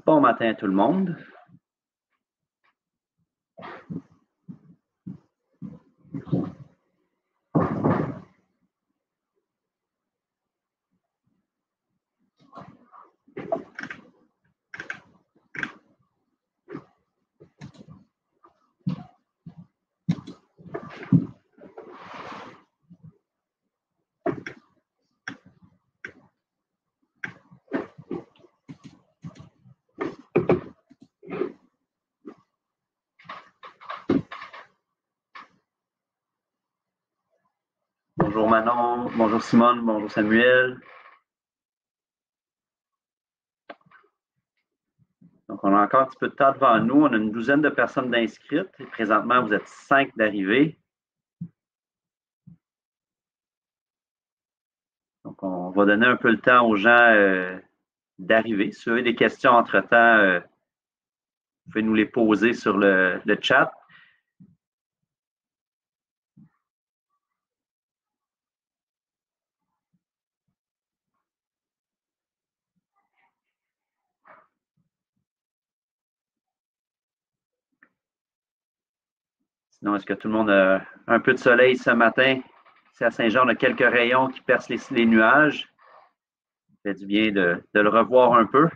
Bon matin à tout le monde. Bonjour Manon, bonjour Simone, bonjour Samuel. Donc, on a encore un petit peu de temps devant nous. On a une douzaine de personnes d'inscrites. Et présentement, vous êtes 5 d'arrivée. Donc, on va donner un peu le temps aux gens d'arriver. Si vous avez des questions entre-temps, vous pouvez nous les poser sur le chat. Sinon, est-ce que tout le monde a un peu de soleil ce matin? Ici à Saint-Jean, on a quelques rayons qui percent les nuages. Ça fait du bien de le revoir un peu.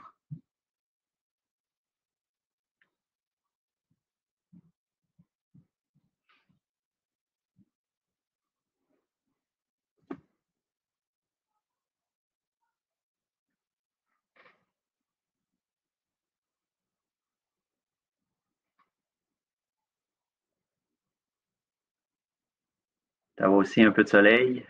Ça va aussi un peu de soleil.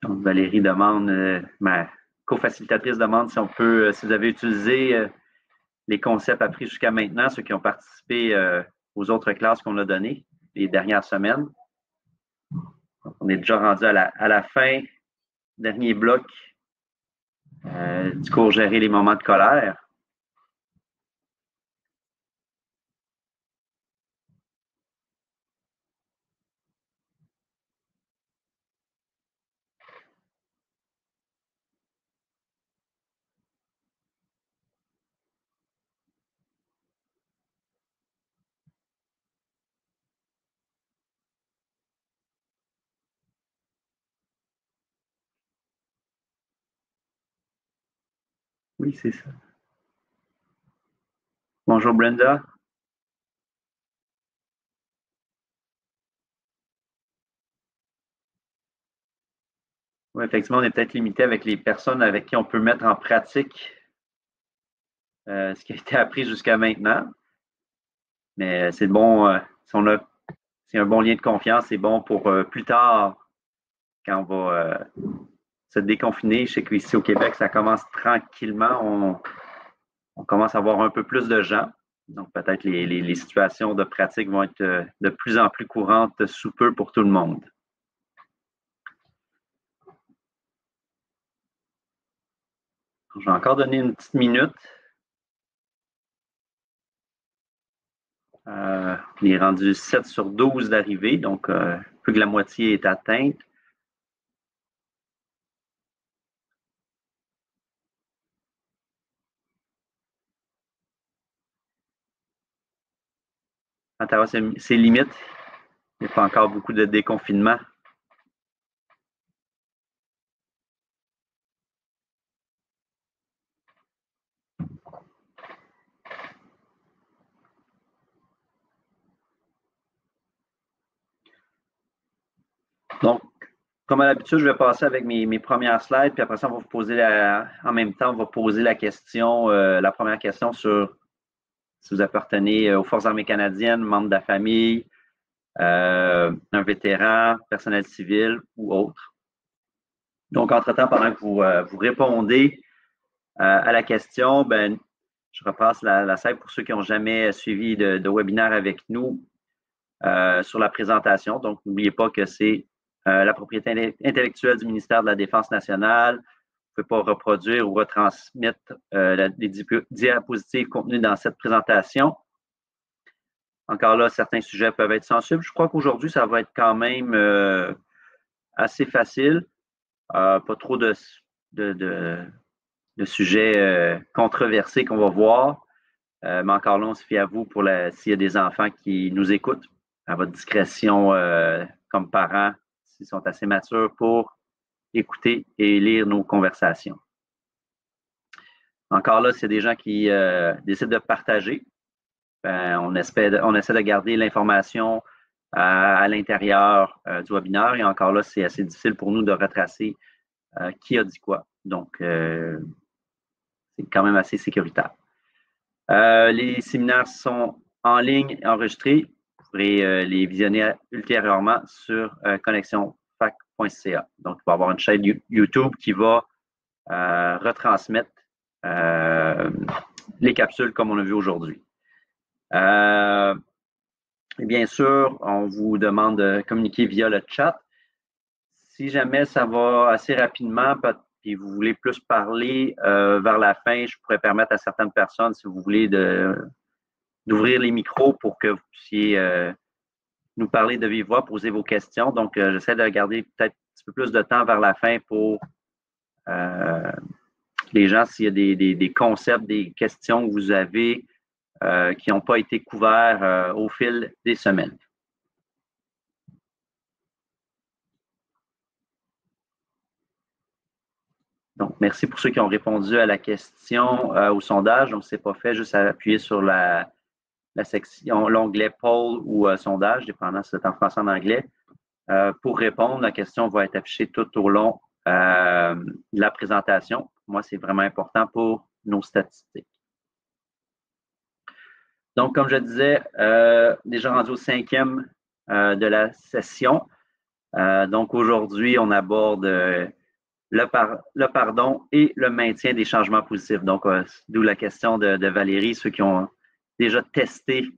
Donc, Valérie demande, ma co-facilitatrice demande si on peut, si vous avez utilisé les concepts appris jusqu'à maintenant, ceux qui ont participé aux autres classes qu'on a données les dernières semaines. Donc, on est déjà rendu à la fin, dernier bloc du cours Gérer les moments de colère. Oui, c'est ça. Bonjour Brenda. Oui, effectivement, on est peut-être limité avec les personnes avec qui on peut mettre en pratique ce qui a été appris jusqu'à maintenant. Mais c'est bon, c'est un bon lien de confiance, c'est bon pour plus tard, quand on va se déconfiner. Je sais qu'ici au Québec, ça commence tranquillement. On commence à avoir un peu plus de gens. Donc, peut-être les situations de pratique vont être de plus en plus courantes sous peu pour tout le monde. Je vais encore donner une petite minute. On est rendu 7 sur 12 d'arrivée, donc plus que la moitié est atteinte. Ottawa, c'est limite. Il n'y a pas encore beaucoup de déconfinement. Donc, comme à l'habitude, je vais passer avec mes premières slides, puis après ça, on va vous poser en même temps, on va poser la question, la première question sur si vous appartenez aux Forces armées canadiennes, membre de la famille, un vétéran, personnel civil ou autre. Donc, entre-temps, pendant que vous répondez à la question, ben, je repasse la slide pour ceux qui n'ont jamais suivi de webinaire avec nous sur la présentation. Donc, n'oubliez pas que c'est la propriété intellectuelle du ministère de la Défense nationale. Vous pouvez pas reproduire ou retransmettre les diapositives contenues dans cette présentation. Encore là, certains sujets peuvent être sensibles. Je crois qu'aujourd'hui, ça va être quand même assez facile. Pas trop de sujets controversés qu'on va voir. Mais encore là, on se fie à vous pour s'il y a des enfants qui nous écoutent, à votre discrétion comme parents, s'ils sont assez matures pour écouter et lire nos conversations. Encore là, c'est des gens qui décident de partager. On essaie de garder l'information à l'intérieur du webinaire. Et encore là, c'est assez difficile pour nous de retracer qui a dit quoi. Donc, c'est quand même assez sécuritaire. Les séminaires sont en ligne, enregistrés. Vous pourrez les visionner ultérieurement sur connexionfac.ca. Donc, il va y avoir une chaîne YouTube qui va retransmettre les capsules comme on a vu aujourd'hui. Bien sûr, on vous demande de communiquer via le chat. Si jamais ça va assez rapidement, et vous voulez plus parler vers la fin, je pourrais permettre à certaines personnes, si vous voulez, d'ouvrir les micros pour que vous puissiez nous parler de vive voix, poser vos questions. Donc, j'essaie de garder peut-être un petit peu plus de temps vers la fin pour les gens, s'il y a des concepts, des questions que vous avez qui n'ont pas été couverts au fil des semaines. Donc, merci pour ceux qui ont répondu à la question au sondage. Donc, ce n'est pas fait, juste à appuyer sur la section, l'onglet poll ou sondage, dépendant si c'est en français ou en anglais. Pour répondre, la question va être affichée tout au long de la présentation. Pour moi, c'est vraiment important pour nos statistiques. Donc, comme je disais, déjà rendu au 5e de la session. Donc, aujourd'hui, on aborde le pardon et le maintien des changements positifs. Donc, d'où la question de Valérie, ceux qui ont déjà testé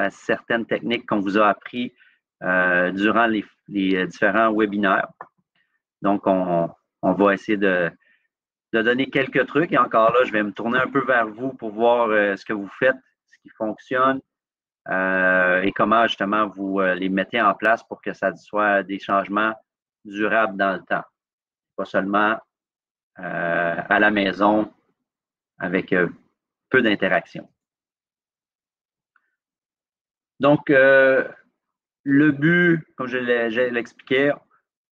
certaines techniques qu'on vous a appris durant les différents webinaires. Donc, on va essayer de donner quelques trucs. Et encore là, je vais me tourner un peu vers vous pour voir ce que vous faites, ce qui fonctionne et comment justement vous les mettez en place pour que ça soit des changements durables dans le temps. Pas seulement à la maison avec peu d'interaction. Donc, le but, comme je l'expliquais,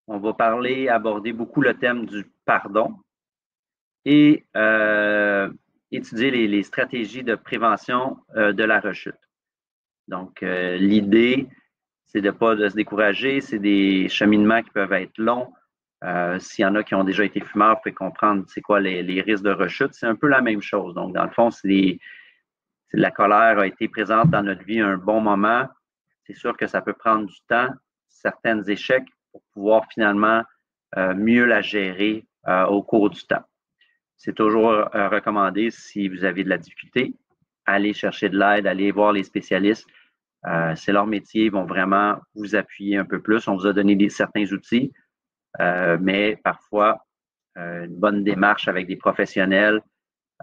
on va aborder beaucoup le thème du pardon et étudier les stratégies de prévention de la rechute. Donc, l'idée, c'est de ne pas se décourager, c'est des cheminements qui peuvent être longs. S'il y en a qui ont déjà été fumeurs, vous pouvez comprendre c'est quoi les risques de rechute. C'est un peu la même chose. Donc, dans le fond, la colère a été présente dans notre vie un bon moment. C'est sûr que ça peut prendre du temps, certains échecs, pour pouvoir finalement mieux la gérer au cours du temps. C'est toujours recommandé, si vous avez de la difficulté, allez chercher de l'aide, allez voir les spécialistes. C'est leur métier, ils vont vraiment vous appuyer un peu plus. On vous a donné certains outils, mais parfois, une bonne démarche avec des professionnels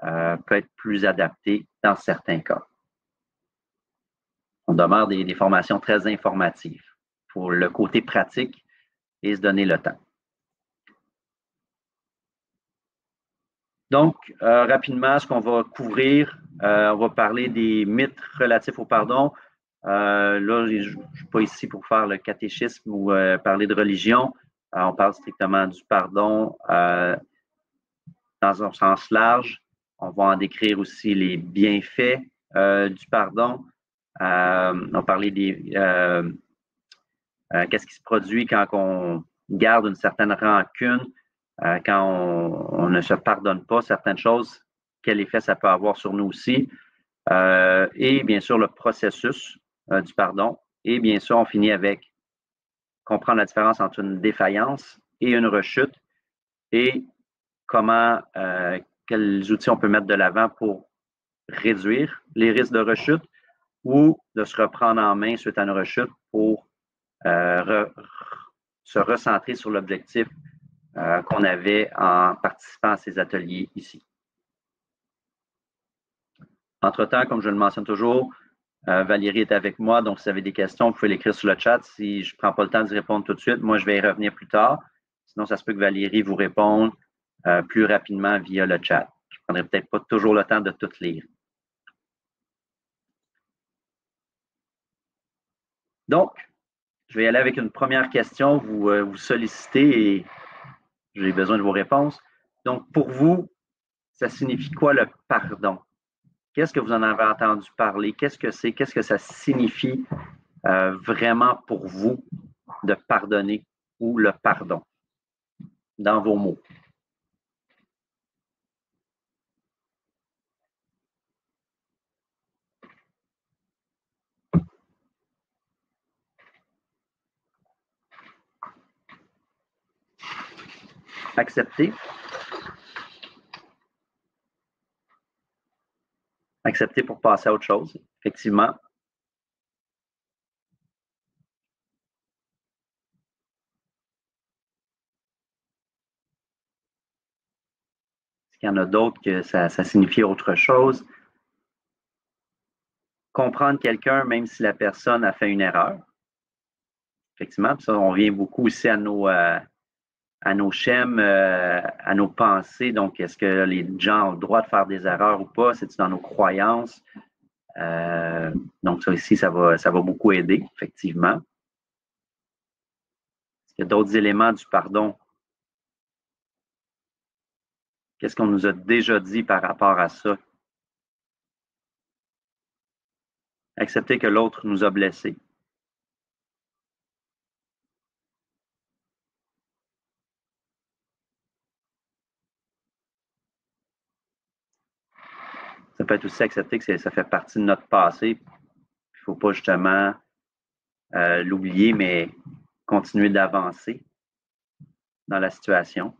peut être plus adaptée dans certains cas. On demeure des formations très informatives pour le côté pratique et se donner le temps. Donc, rapidement, ce qu'on va couvrir, on va parler des mythes relatifs au pardon. Là, je ne suis pas ici pour faire le catéchisme ou parler de religion. On parle strictement du pardon dans un sens large. On va en décrire aussi les bienfaits du pardon. On va parler qu'est-ce qui se produit quand on garde une certaine rancune, quand on ne se pardonne pas certaines choses, quel effet ça peut avoir sur nous aussi. Et bien sûr, le processus du pardon. Et bien sûr, on finit avec comprendre la différence entre une défaillance et une rechute et comment, quels outils on peut mettre de l'avant pour réduire les risques de rechute ou de se reprendre en main suite à une rechute pour se recentrer sur l'objectif qu'on avait en participant à ces ateliers ici. Entre-temps, comme je le mentionne toujours, Valérie est avec moi, donc si vous avez des questions, vous pouvez l'écrire sur le chat. Si je ne prends pas le temps d'y répondre tout de suite, moi, je vais y revenir plus tard. Sinon, ça se peut que Valérie vous réponde plus rapidement via le chat. Je ne prendrai peut-être pas toujours le temps de tout lire. Donc, je vais y aller avec une première question. Vous sollicitez et j'ai besoin de vos réponses. Donc, pour vous, ça signifie quoi le pardon? Qu'est-ce que vous en avez entendu parler? Qu'est-ce que c'est? Qu'est-ce que ça signifie vraiment pour vous de pardonner ou le pardon dans vos mots? Accepter. Accepter pour passer à autre chose, effectivement. Est-ce qu'il y en a d'autres que ça signifie autre chose? Comprendre quelqu'un, même si la personne a fait une erreur. Effectivement, puis ça, on revient beaucoup aussi à nos schèmes, à nos pensées. Donc, est-ce que les gens ont le droit de faire des erreurs ou pas? C'est-tu dans nos croyances? Donc, ça aussi, ça va beaucoup aider, effectivement. Est-ce qu'il y a d'autres éléments du pardon? Qu'est-ce qu'on nous a déjà dit par rapport à ça? Accepter que l'autre nous a blessés. Ça peut être aussi accepter que ça fait partie de notre passé. Il ne faut pas justement l'oublier, mais continuer d'avancer dans la situation.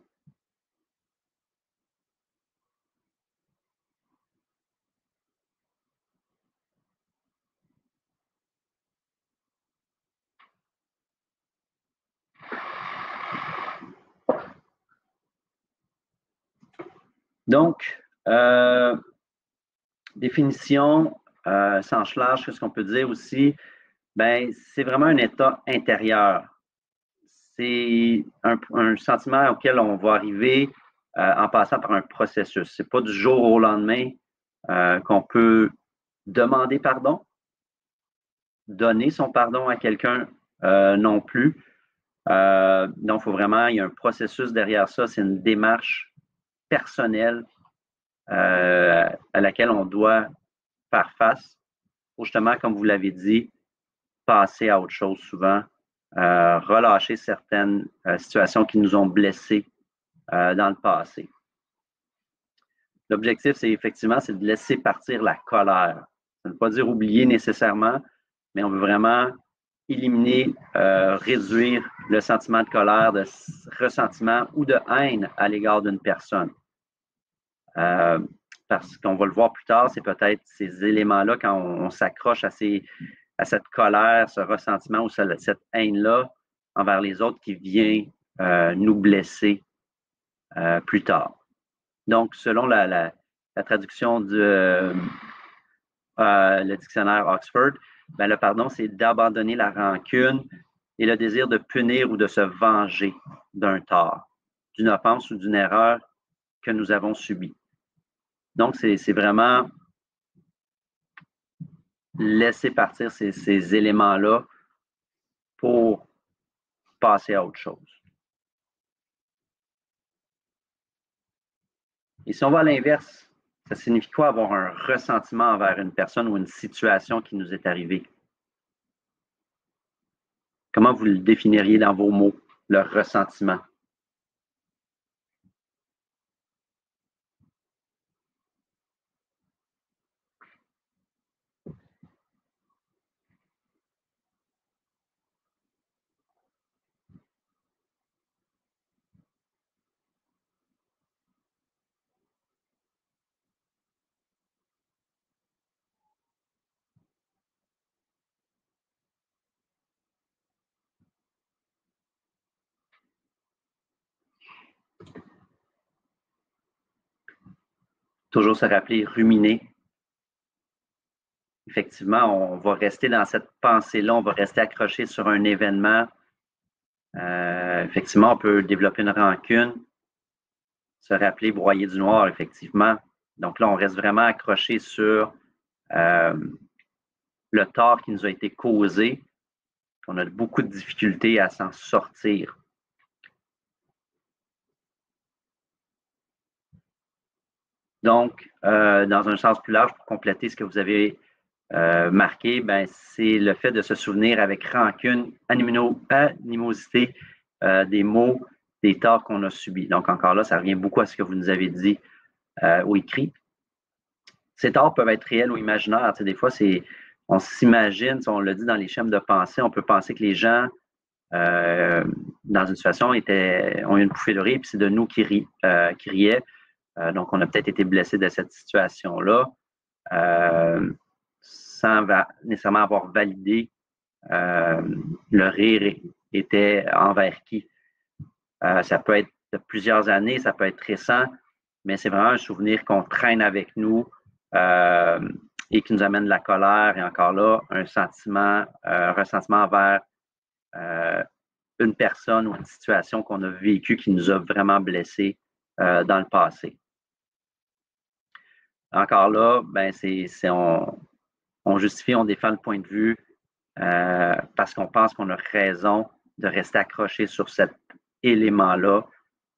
Donc, définition, sens large, qu'est-ce qu'on peut dire aussi? Ben, c'est vraiment un état intérieur. C'est un sentiment auquel on va arriver en passant par un processus. Ce n'est pas du jour au lendemain qu'on peut demander pardon, donner son pardon à quelqu'un non plus. Donc, il faut vraiment, il y a un processus derrière ça, c'est une démarche personnelle à laquelle on doit faire face pour justement, comme vous l'avez dit, passer à autre chose souvent, relâcher certaines situations qui nous ont blessés dans le passé. L'objectif, c'est effectivement, c'est de laisser partir la colère. Ça ne veut pas dire oublier nécessairement, mais on veut vraiment éliminer, réduire le sentiment de colère, de ressentiment ou de haine à l'égard d'une personne. Parce qu'on va le voir plus tard, c'est peut-être ces éléments-là, quand on s'accroche à cette colère, ce ressentiment ou cette haine-là envers les autres qui vient nous blesser plus tard. Donc, selon la traduction du le dictionnaire Oxford, ben, le pardon, c'est d'abandonner la rancune et le désir de punir ou de se venger d'un tort, d'une offense ou d'une erreur que nous avons subie. Donc, c'est vraiment laisser partir ces éléments-là pour passer à autre chose. Et si on va à l'inverse, ça signifie quoi avoir un ressentiment envers une personne ou une situation qui nous est arrivée? Comment vous le définiriez dans vos mots, le ressentiment? toujours se rappeler, ruminer. Effectivement, on va rester dans cette pensée-là, on va rester accroché sur un événement. Effectivement, on peut développer une rancune, se rappeler broyer du noir, effectivement. Donc là, on reste vraiment accroché sur le tort qui nous a été causé. On a beaucoup de difficultés à s'en sortir. Donc, dans un sens plus large, pour compléter ce que vous avez marqué, ben, c'est le fait de se souvenir avec rancune, animosité des maux, des torts qu'on a subis. Donc, encore là, ça revient beaucoup à ce que vous nous avez dit ou écrit. Ces torts peuvent être réels ou imaginaires. Tu sais, des fois, on s'imagine, on l'a dit dans les schèmes de pensée, on peut penser que les gens, dans une situation, ont eu une bouffée de rire, puis c'est de nous qui riaient. Donc, on a peut-être été blessé de cette situation-là sans nécessairement avoir validé le rire était envers qui. Ça peut être de plusieurs années, ça peut être récent, mais c'est vraiment un souvenir qu'on traîne avec nous et qui nous amène de la colère et encore là, un ressentiment envers une personne ou une situation qu'on a vécue qui nous a vraiment blessés dans le passé. Encore là, ben on justifie, on défend le point de vue parce qu'on pense qu'on a raison de rester accroché sur cet élément-là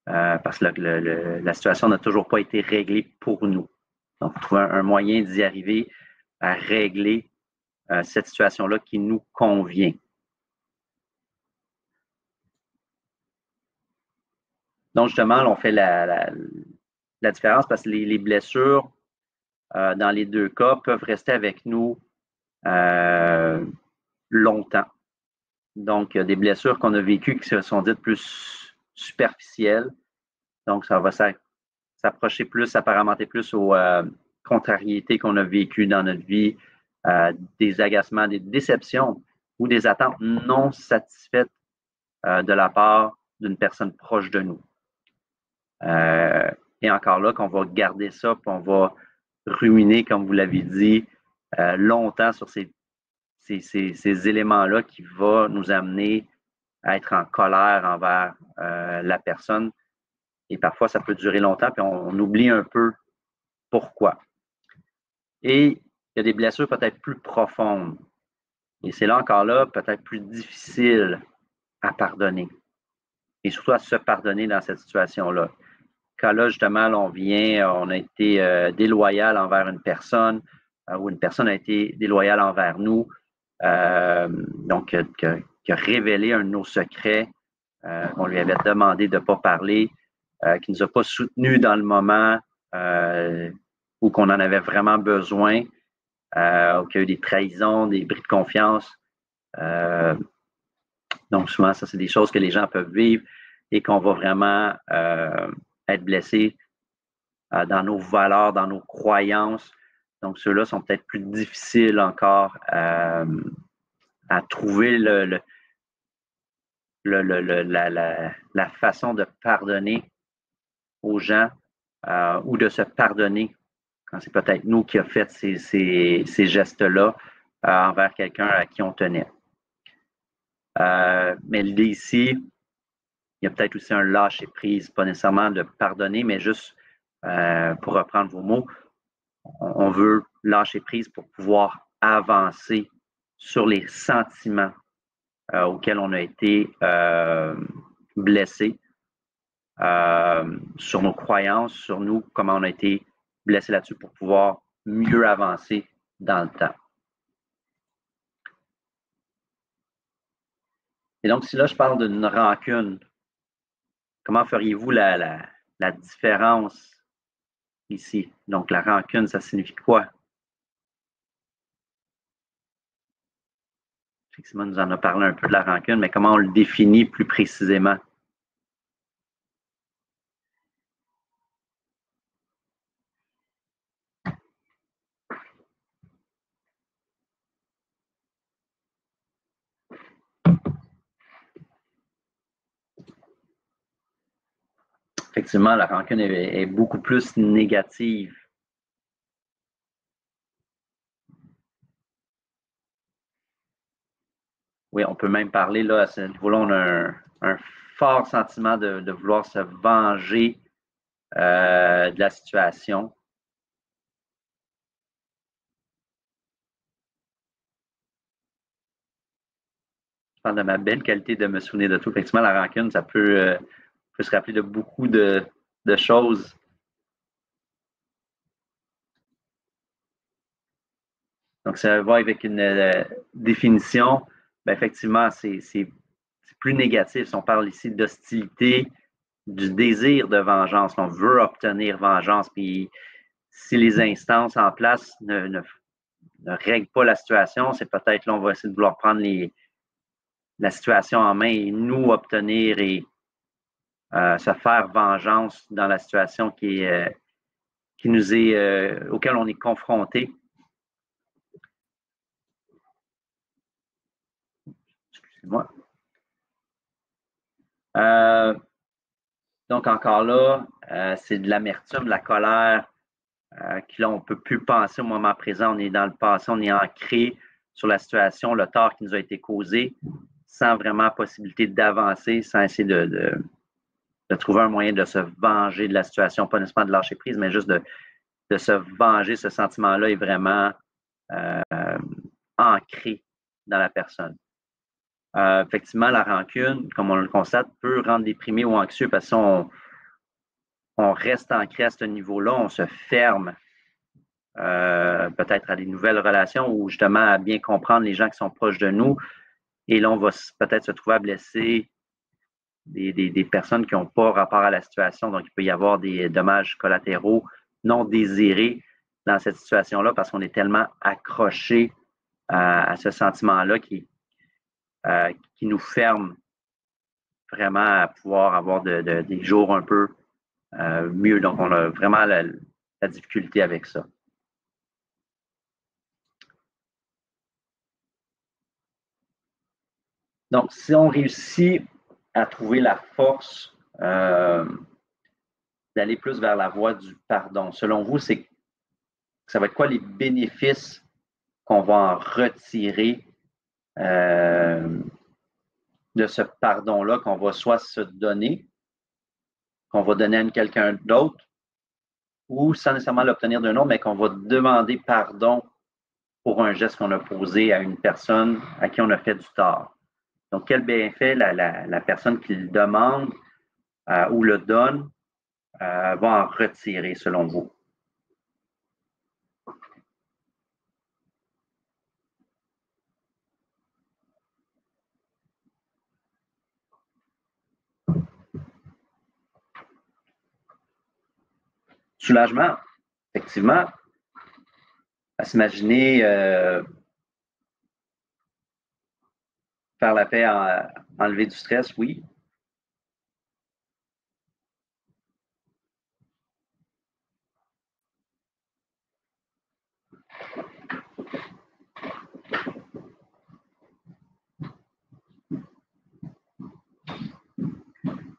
parce que la situation n'a toujours pas été réglée pour nous. Donc, trouver un moyen d'y arriver à régler cette situation-là qui nous convient. Donc, justement, là, on fait la différence parce que les blessures, dans les deux cas, peuvent rester avec nous longtemps. Donc, des blessures qu'on a vécues qui se sont dites plus superficielles. Donc, ça va s'approcher plus, s'apparementer plus aux contrariétés qu'on a vécues dans notre vie, des agacements, des déceptions ou des attentes non satisfaites de la part d'une personne proche de nous. Et encore là, qu'on va garder ça, puis on va ruminer, comme vous l'avez dit, longtemps sur ces éléments-là qui vont nous amener à être en colère envers la personne. Et parfois, ça peut durer longtemps, puis on oublie un peu pourquoi. Et il y a des blessures peut-être plus profondes. Et c'est là encore là, peut-être plus difficile à pardonner. Et surtout à se pardonner dans cette situation-là. Quand là, justement, on a été déloyal envers une personne ou une personne a été déloyale envers nous, donc qui a révélé un de nos secrets qu'on lui avait demandé de ne pas parler, qui ne nous a pas soutenus dans le moment où qu'on en avait vraiment besoin, où il y a eu des trahisons, des bris de confiance. Donc souvent, ça, c'est des choses que les gens peuvent vivre et qu'on va vraiment être blessés dans nos valeurs, dans nos croyances. Donc, ceux-là sont peut-être plus difficiles encore à trouver la façon de pardonner aux gens ou de se pardonner quand c'est peut-être nous qui avons fait ces gestes-là envers quelqu'un à qui on tenait. Mais l'idée ici, il y a peut-être aussi un lâcher-prise, pas nécessairement de pardonner, mais juste, pour reprendre vos mots, on veut lâcher prise pour pouvoir avancer sur les sentiments auxquels on a été blessé, sur nos croyances, sur nous, comment on a été blessé là-dessus pour pouvoir mieux avancer dans le temps. Et donc, si là, je parle d'une rancune, comment feriez-vous la différence ici? Donc, la rancune, ça signifie quoi? Simon nous en a parlé un peu de la rancune, mais comment on le définit plus précisément? Effectivement, la rancune est beaucoup plus négative Oui, on peut même parler, là, à ce niveau-là, on a un fort sentiment de vouloir se venger de la situation. Je parle de ma belle qualité de me souvenir de tout. Effectivement, la rancune, ça peut se rappeler de beaucoup de choses. Donc, ça va avec une définition. Ben, effectivement, c'est plus négatif. Si on parle ici d'hostilité, du désir de vengeance. On veut obtenir vengeance. Puis, si les instances en place ne règlent pas la situation, c'est peut-être là, on va essayer de vouloir prendre la situation en main et nous obtenir et se faire vengeance dans la situation qui nous est, auquel on est confronté. Excusez-moi. Donc, encore là, c'est de l'amertume, de la colère, que là, on ne peut plus penser au moment présent. On est dans le passé, on est ancré sur la situation, le tort qui nous a été causé, sans vraiment possibilité d'avancer, sans essayer de trouver un moyen de se venger de la situation, pas nécessairement de lâcher prise, mais juste de se venger. Ce sentiment-là est vraiment ancré dans la personne. Effectivement, la rancune, comme on le constate, peut rendre déprimé ou anxieux parce qu'on reste ancré à ce niveau-là, on se ferme peut-être à des nouvelles relations ou justement à bien comprendre les gens qui sont proches de nous. Et là, on va peut-être se trouver à blesser des personnes qui n'ont pas rapport à la situation. Donc, il peut y avoir des dommages collatéraux non désirés dans cette situation-là parce qu'on est tellement accroché à ce sentiment-là qui nous ferme vraiment à pouvoir avoir des jours un peu mieux. Donc, on a vraiment la difficulté avec ça. Donc, si on réussit à trouver la force d'aller plus vers la voie du pardon, selon vous, ça va être quoi les bénéfices qu'on va en retirer de ce pardon-là qu'on va soit se donner, qu'on va donner à quelqu'un d'autre, ou sans nécessairement l'obtenir d'un autre, mais qu'on va demander pardon pour un geste qu'on a posé à une personne à qui on a fait du tort. Donc, quel bienfait la personne qui le demande ou le donne va en retirer, selon vous? Soulagement, effectivement. À s'imaginer faire la paix, enlever du stress, oui.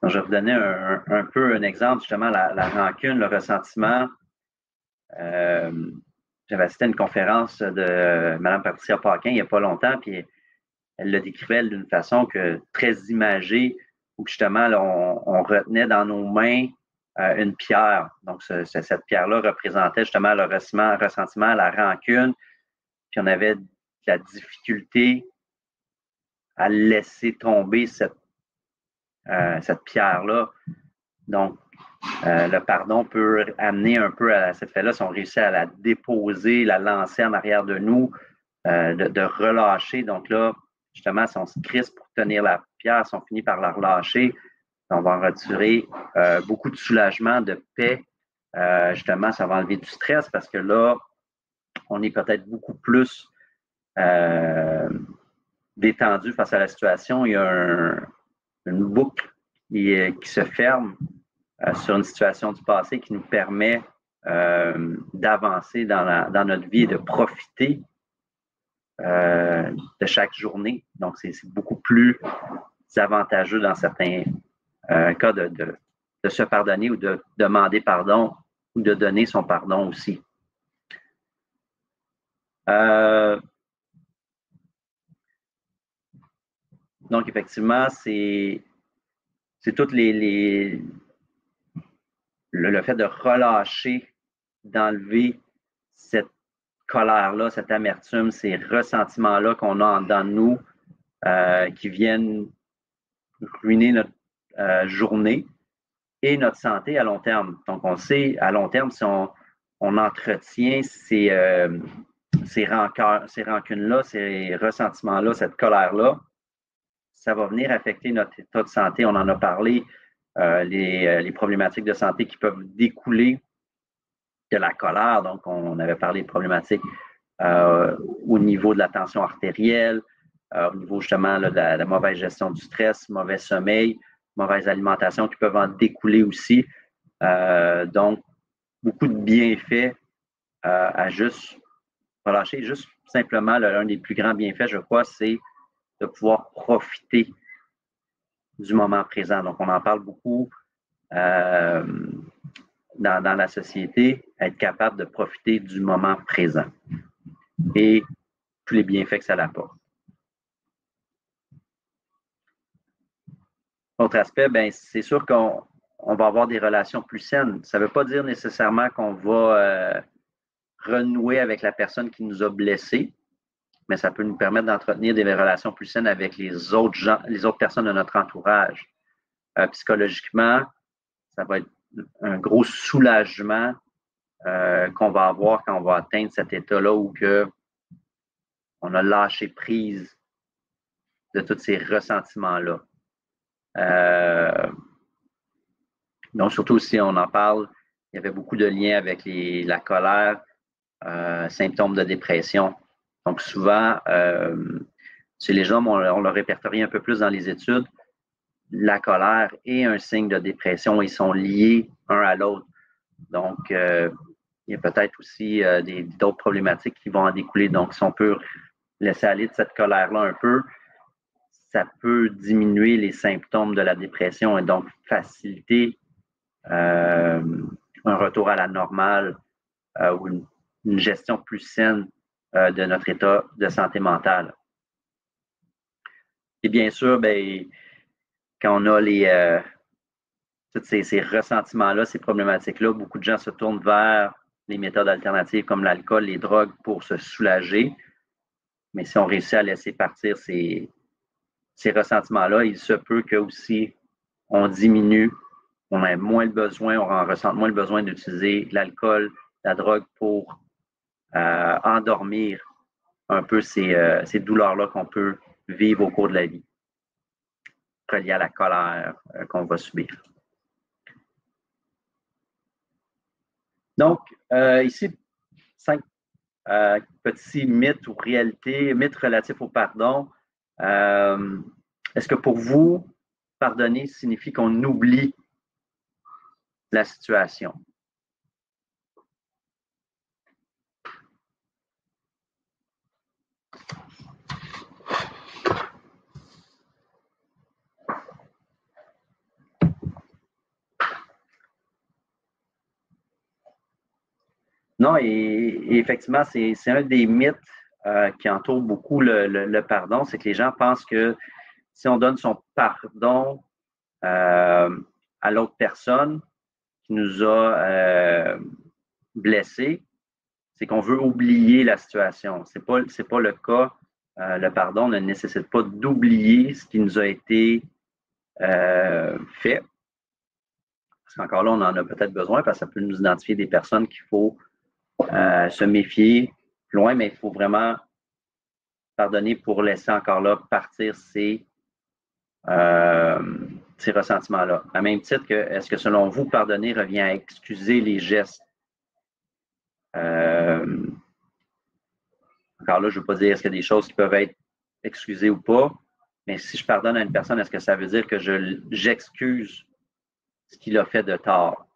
Je vais vous donner un peu un exemple, justement, la rancune, le ressentiment. J'avais assisté à une conférence de Mme Patricia Paquin il n'y a pas longtemps, puis elle le décrivait d'une façon très imagée, où justement, là, on retenait dans nos mains une pierre. Donc, cette pierre-là représentait justement le ressentiment, la rancune, puis on avait de la difficulté à laisser tomber cette pierre-là. Donc, le pardon peut amener un peu à cet fait-là, si on réussit à la déposer, la lancer en arrière de nous, de relâcher. Donc là, justement, si on se crispe pour tenir la pierre, si on finit par la relâcher, on va en retirer beaucoup de soulagement, de paix. Justement, ça va enlever du stress parce que là, on est peut-être beaucoup plus détendu face à la situation. Il y a une boucle qui se ferme sur une situation du passé qui nous permet d'avancer dans notre vie et de profiter de chaque journée. Donc, c'est beaucoup plus avantageux dans certains cas de se pardonner ou de demander pardon ou de donner son pardon aussi. Donc, effectivement, c'est tout le fait de relâcher, d'enlever cette colère-là, cette amertume, ces ressentiments-là qu'on a dans nous qui viennent ruiner notre journée et notre santé à long terme. Donc, on sait, à long terme, si on entretient ces rancunes-là, ces ressentiments-là, cette colère-là, ça va venir affecter notre état de santé. On en a parlé, les problématiques de santé qui peuvent découler de la colère. Donc, on avait parlé de problématiques au niveau de la tension artérielle, au niveau justement là, de la mauvaise gestion du stress, mauvais sommeil, mauvaise alimentation qui peuvent en découler aussi. Donc, beaucoup de bienfaits à juste relâcher. Juste simplement, l'un des plus grands bienfaits, je crois, c'est de pouvoir profiter du moment présent. Donc, on en parle beaucoup dans la société, être capable de profiter du moment présent et tous les bienfaits que ça apporte. Autre aspect, ben, c'est sûr qu'on va avoir des relations plus saines. Ça ne veut pas dire nécessairement qu'on va renouer avec la personne qui nous a blessés, mais ça peut nous permettre d'entretenir des relations plus saines avec les autres gens, les autres personnes de notre entourage. Psychologiquement, ça va être un gros soulagement qu'on va avoir quand on va atteindre cet état-là où on a lâché prise de tous ces ressentiments-là. Donc, surtout si on en parle, il y avait beaucoup de liens avec la colère, symptômes de dépression. Donc, souvent, chez les hommes, on le répertorie un peu plus dans les études, la colère et un signe de dépression, ils sont liés un à l'autre. Donc, il y a peut-être aussi d'autres problématiques qui vont en découler. Donc, si on peut laisser aller de cette colère-là un peu, ça peut diminuer les symptômes de la dépression et donc faciliter un retour à la normale ou une gestion plus saine de notre état de santé mentale. Et bien sûr, ben, quand on a tous ces ressentiments-là, ces problématiques-là, beaucoup de gens se tournent vers les méthodes alternatives comme l'alcool, les drogues pour se soulager. Mais si on réussit à laisser partir ces ressentiments-là, il se peut que aussi on diminue, on a moins le besoin, on ressent moins le besoin d'utiliser l'alcool, la drogue pour endormir un peu ces douleurs-là qu'on peut vivre au cours de la vie, reliées à la colère qu'on va subir. Donc, ici, 5 petits mythes ou réalités, mythes relatifs au pardon. Est-ce que pour vous, pardonner signifie qu'on oublie la situation? Non, et effectivement, c'est un des mythes qui entoure beaucoup le pardon, c'est que les gens pensent que si on donne son pardon à l'autre personne qui nous a blessés, c'est qu'on veut oublier la situation. C'est pas le cas. Le pardon ne nécessite pas d'oublier ce qui nous a été fait. Parce qu'encore là, on en a peut-être besoin parce que ça peut nous identifier des personnes qu'il faut se méfier loin, mais il faut vraiment pardonner pour laisser encore là partir ces ressentiments-là. À même titre que, est-ce que selon vous, pardonner revient à excuser les gestes? Encore là, je ne veux pas dire est-ce qu'il y a des choses qui peuvent être excusées ou pas, mais si je pardonne à une personne, est-ce que ça veut dire que j'excuse ce qu'il a fait de tort?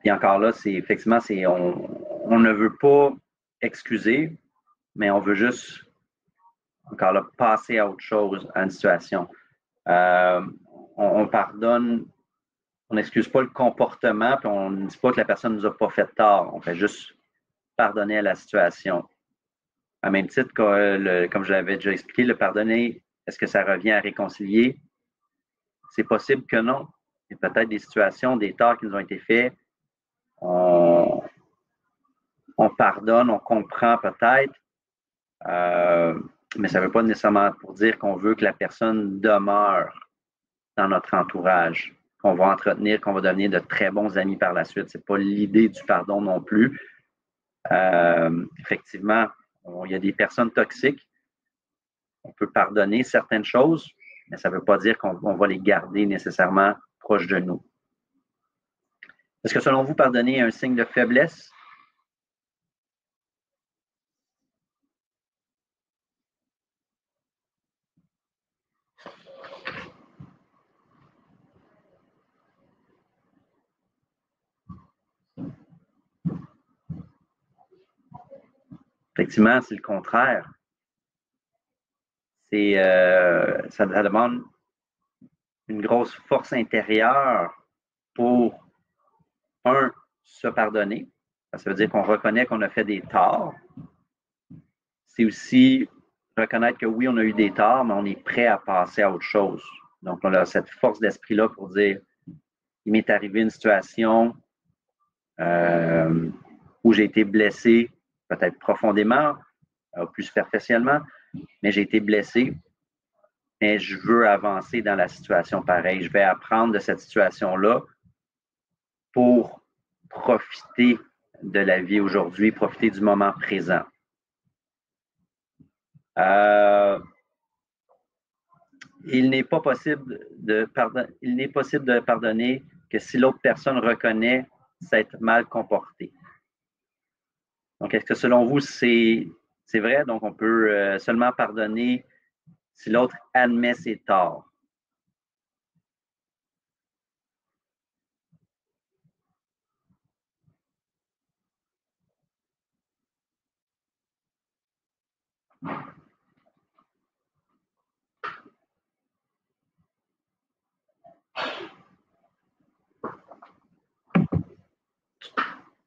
Puis encore là, c'est effectivement, on ne veut pas excuser, mais on veut juste, encore là, passer à autre chose, à une situation. On pardonne, on n'excuse pas le comportement, puis on ne dit pas que la personne ne nous a pas fait tort. On fait juste pardonner à la situation. À même titre que, comme je l'avais déjà expliqué, le pardonner, est-ce que ça revient à réconcilier? C'est possible que non. Il y a peut-être des situations, des torts qui nous ont été faits. On pardonne, on comprend peut-être, mais ça ne veut pas nécessairement pour dire qu'on veut que la personne demeure dans notre entourage, qu'on va entretenir, qu'on va devenir de très bons amis par la suite. Ce n'est pas l'idée du pardon non plus. Effectivement, il y a des personnes toxiques. On peut pardonner certaines choses, mais ça ne veut pas dire qu'on va les garder nécessairement proches de nous. Est-ce que selon vous, pardonner est un signe de faiblesse? Effectivement, c'est le contraire. Ça demande une grosse force intérieure pour, se pardonner. Ça veut dire qu'on reconnaît qu'on a fait des torts. C'est aussi reconnaître que oui, on a eu des torts, mais on est prêt à passer à autre chose. Donc, on a cette force d'esprit-là pour dire, il m'est arrivé une situation où j'ai été blessé, peut-être profondément, plus superficiellement, mais j'ai été blessé. Mais je veux avancer dans la situation pareille. Je vais apprendre de cette situation-là pour profiter de la vie aujourd'hui, profiter du moment présent. Il n'est possible de pardonner que si l'autre personne reconnaît s'être mal comportée. Donc, est-ce que selon vous, c'est vrai? Donc, on peut seulement pardonner si l'autre admet ses torts.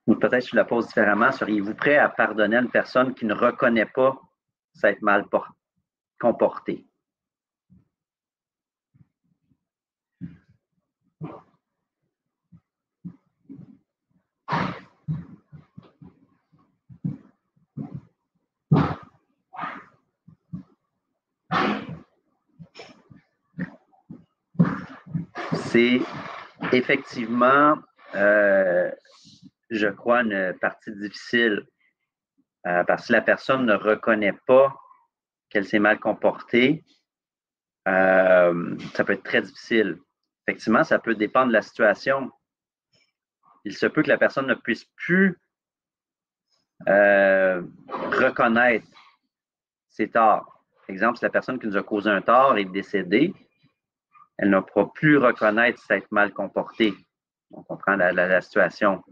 Ou peut-être je la pose différemment, seriez-vous prêt à pardonner à une personne qui ne reconnaît pas s'être mal comportée? C'est effectivement, je crois, une partie difficile. Parce que la personne ne reconnaît pas qu'elle s'est mal comportée, ça peut être très difficile. Effectivement, ça peut dépendre de la situation. Il se peut que la personne ne puisse plus reconnaître ses torts. Par exemple, si la personne qui nous a causé un tort est décédée, elle ne pourra plus reconnaître s'être mal comportée. On comprend la situation.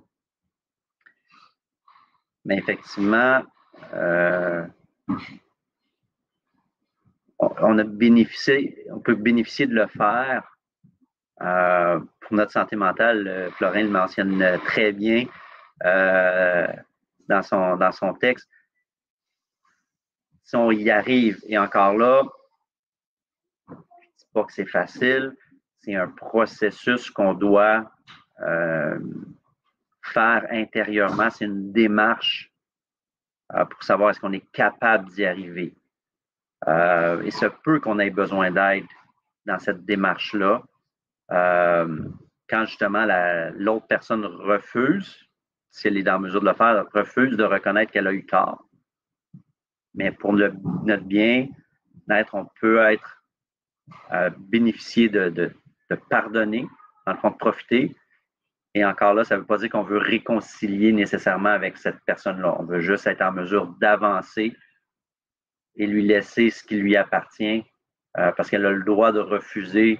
Mais effectivement, on peut bénéficier de le faire pour notre santé mentale. Florent le mentionne très bien dans son texte. Si on y arrive, et encore là, je ne dis pas que c'est facile, c'est un processus qu'on doit faire intérieurement. C'est une démarche pour savoir est-ce qu'on est capable d'y arriver. Il se peut qu'on ait besoin d'aide dans cette démarche-là. Quand justement l'autre personne refuse, si elle est dans la mesure de le faire, refuse de reconnaître qu'elle a eu tort. Mais pour notre bien-être, on peut être bénéficier de pardonner, dans le fond, de profiter. Et encore là, ça ne veut pas dire qu'on veut réconcilier nécessairement avec cette personne-là. On veut juste être en mesure d'avancer et lui laisser ce qui lui appartient parce qu'elle a le droit de refuser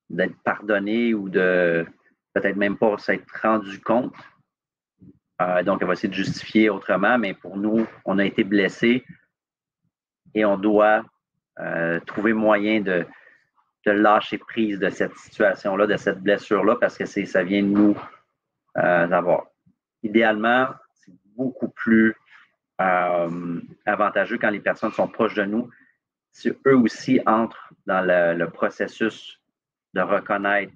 d'être pardonnée ou de peut-être même pas s'être rendu compte. Donc, elle va essayer de justifier autrement, mais pour nous, on a été blessés. et on doit trouver moyen de lâcher prise de cette situation-là, de cette blessure-là, parce que ça vient de nous avoir. Idéalement, c'est beaucoup plus avantageux quand les personnes sont proches de nous, si eux aussi entrent dans le processus de reconnaître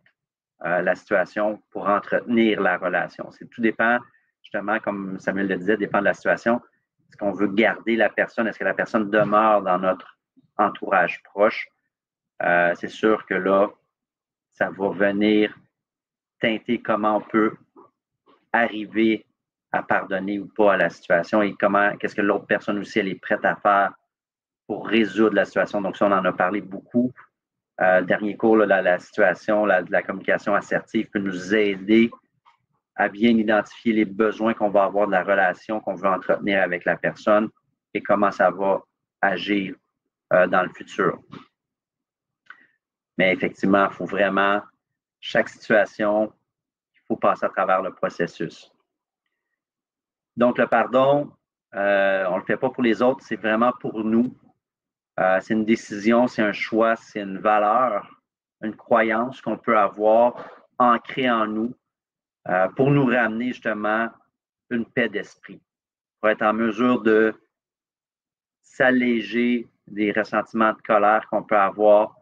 la situation pour entretenir la relation. Tout dépend, justement, comme Samuel le disait, dépend de la situation. Est-ce qu'on veut garder la personne? Est-ce que la personne demeure dans notre entourage proche? C'est sûr que là, ça va venir teinter comment on peut arriver à pardonner ou pas à la situation et qu'est-ce que l'autre personne aussi elle est prête à faire pour résoudre la situation. Donc, ça, on en a parlé beaucoup. Dernier cours, là, la situation, la communication assertive peut nous aider à bien identifier les besoins qu'on va avoir de la relation qu'on veut entretenir avec la personne et comment ça va agir dans le futur. Mais effectivement, il faut vraiment, chaque situation, il faut passer à travers le processus. Donc, le pardon, on ne le fait pas pour les autres, c'est vraiment pour nous. C'est une décision, c'est un choix, c'est une valeur, une croyance qu'on peut avoir ancrée en nous pour nous ramener justement une paix d'esprit, pour être en mesure de s'alléger des ressentiments de colère qu'on peut avoir,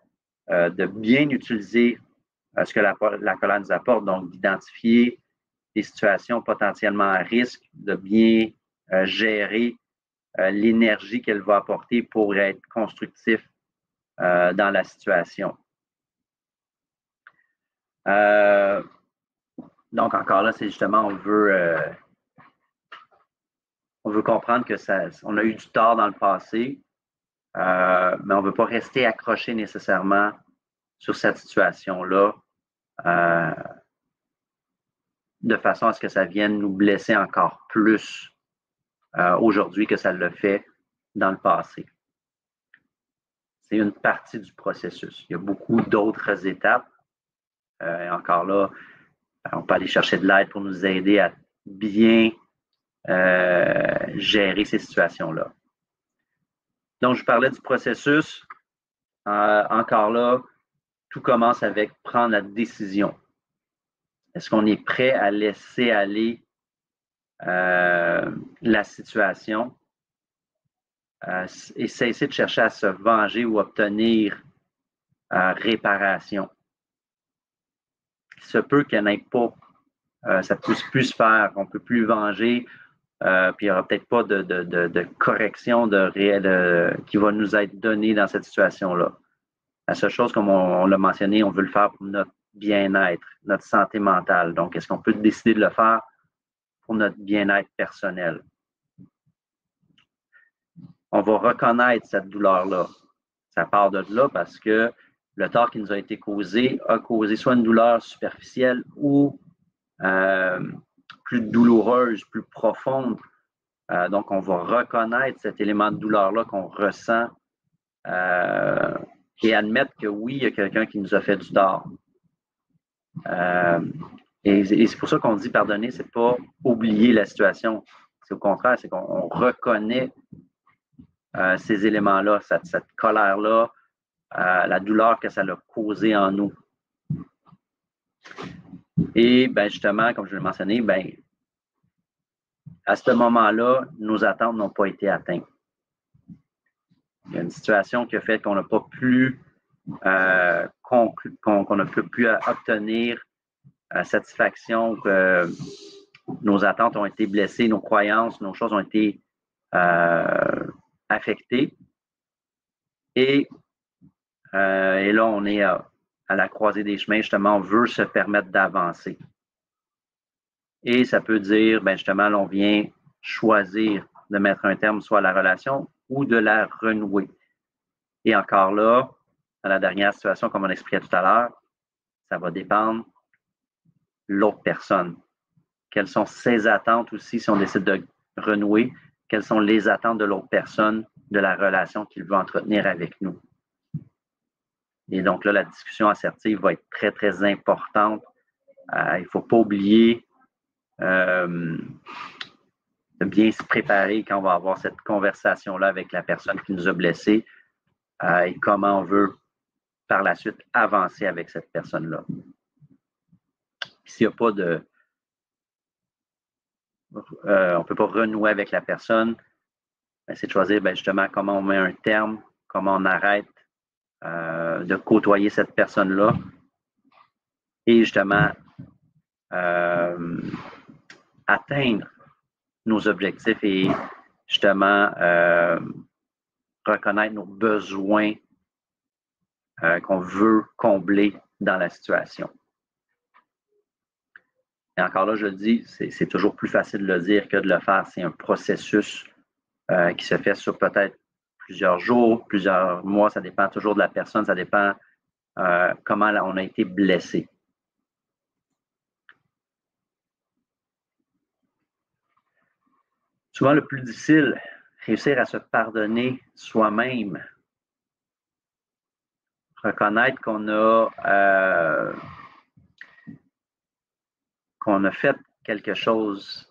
de bien utiliser ce que la colère nous apporte, donc d'identifier des situations potentiellement à risque, de bien gérer l'énergie qu'elle va apporter pour être constructif dans la situation. Donc, encore là, c'est justement, on veut comprendre que on a eu du tort dans le passé, mais on ne veut pas rester accroché nécessairement sur cette situation-là de façon à ce que ça vienne nous blesser encore plus aujourd'hui que ça l'a fait dans le passé. C'est une partie du processus. Il y a beaucoup d'autres étapes. Encore là, on peut aller chercher de l'aide pour nous aider à bien gérer ces situations-là. Donc, je parlais du processus. Encore là, tout commence avec prendre la décision. Est-ce qu'on est prêt à laisser aller la situation et cesser de chercher à se venger ou obtenir réparation? Il se peut qu'il n'y en ait pas. Ça ne peut plus se faire. On ne peut plus venger. Puis il n'y aura peut-être pas de correction qui va nous être donnée dans cette situation-là. La seule chose, comme on l'a mentionné, on veut le faire pour notre bien-être, notre santé mentale. Donc, est-ce qu'on peut décider de le faire pour notre bien-être personnel? On va reconnaître cette douleur-là. Ça part de là parce que le tort qui nous a été causé a causé soit une douleur superficielle ou plus douloureuse, plus profonde. Donc, on va reconnaître cet élément de douleur-là qu'on ressent et admettre que oui, il y a quelqu'un qui nous a fait du tort. Et c'est pour ça qu'on dit pardonner, c'est pas oublier la situation. C'est au contraire, c'est qu'on reconnaît ces éléments-là, cette colère-là, la douleur que ça a causé en nous. Et ben justement, comme je l'ai mentionné, ben à ce moment-là, nos attentes n'ont pas été atteintes. Il y a une situation qui a fait qu'on n'a pas pu qu'on n'a plus obtenir satisfaction, que nos attentes ont été blessées, nos croyances, nos choses ont été affectées. Et là, on est à la croisée des chemins. Justement, on veut se permettre d'avancer. Et ça peut dire, ben justement, là, on vient choisir de mettre un terme soit à la relation ou de la renouer. Et encore là, dans la dernière situation, comme on expliquait tout à l'heure, ça va dépendre de l'autre personne. Quelles sont ses attentes aussi si on décide de renouer? Quelles sont les attentes de l'autre personne de la relation qu'il veut entretenir avec nous? Et donc là, la discussion assertive va être très, très importante. Il ne faut pas oublier de bien se préparer quand on va avoir cette conversation-là avec la personne qui nous a blessés et comment on veut par la suite avancer avec cette personne-là. S'il n'y a pas de... on ne peut pas renouer avec la personne, c'est de choisir justement comment on met un terme, comment on arrête de côtoyer cette personne-là et justement atteindre nos objectifs et justement reconnaître nos besoins qu'on veut combler dans la situation. Et encore là, je le dis, c'est toujours plus facile de le dire que de le faire. C'est un processus qui se fait sur peut-être plusieurs jours, plusieurs mois. Ça dépend toujours de la personne. Ça dépend comment on a été blessé. Souvent, le plus difficile, réussir à se pardonner soi-même. Reconnaître qu'on a fait quelque chose